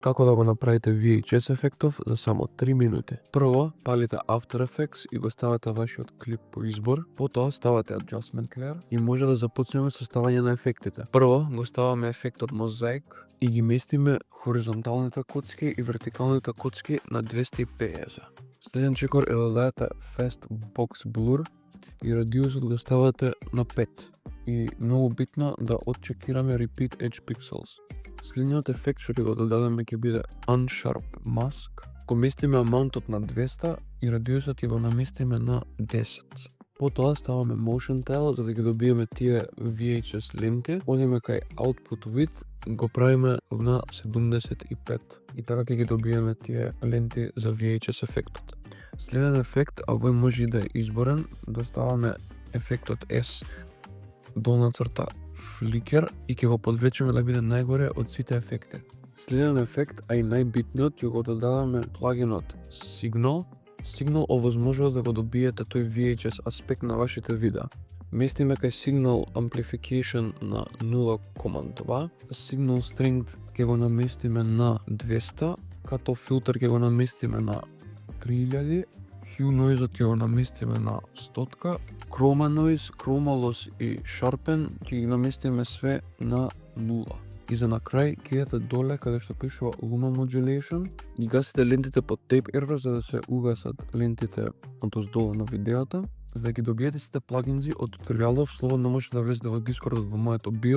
Како да го направите VHS ефектов за само 3 минути. Прво, палите After Effects и го ставате вашиот клип по избор, потоа ставате Adjustment Layer и може да започнеме со ставање на ефектите. Прво, го ставаме ефектот Mosaic и ги местиме хоризонталните коцки и вертикалните коцки на 250. Следен чекор е да дадете Fast Box Blur и радиусот го ставате на 5. И многу битно да отчекираме Repeat Edge Pixels. Следниот ефект што ќе го додадеме ќе биде Unsharp Mask. Го местиме амаунтот на 200 и радиусот ќе го наместиме на 10. Потоа ставаме Motion Tile за да ги добиеме тие VHS ленти. Одиме кај Output Width, го правиме на 75 и така ќе ги добиеме тие ленти за VHS ефектот. Следен ефект, а овој може и да е изборен, доставаме ефектот S долна црта Flicker и ќе го подвлечеме да биде најгоре од сите ефекти. Следен ефект, а и најбитниот, ќе го додаваме плагинот Signal. Signal овозможува да го добиете тој VHS аспект на вашите видеа. Местиме кај Signal Amplification на 0,2, Signal Strength ќе го наместиме на 200, като филтер ќе го наместиме на 3000, Hue Noise ќе го наместиме на 100, Chroma Noise, Chroma Loss и Sharpen ќе ги наместиме све на 0. И за на крај ќе идете доле каде што пишува Luma Modulation и гасите лентите под Tape Error за да се угасат лентите одоздолу на видеото. За да ги добиете сите плагинзи од туторијалов, слободно можете да влезете во Discord во моето био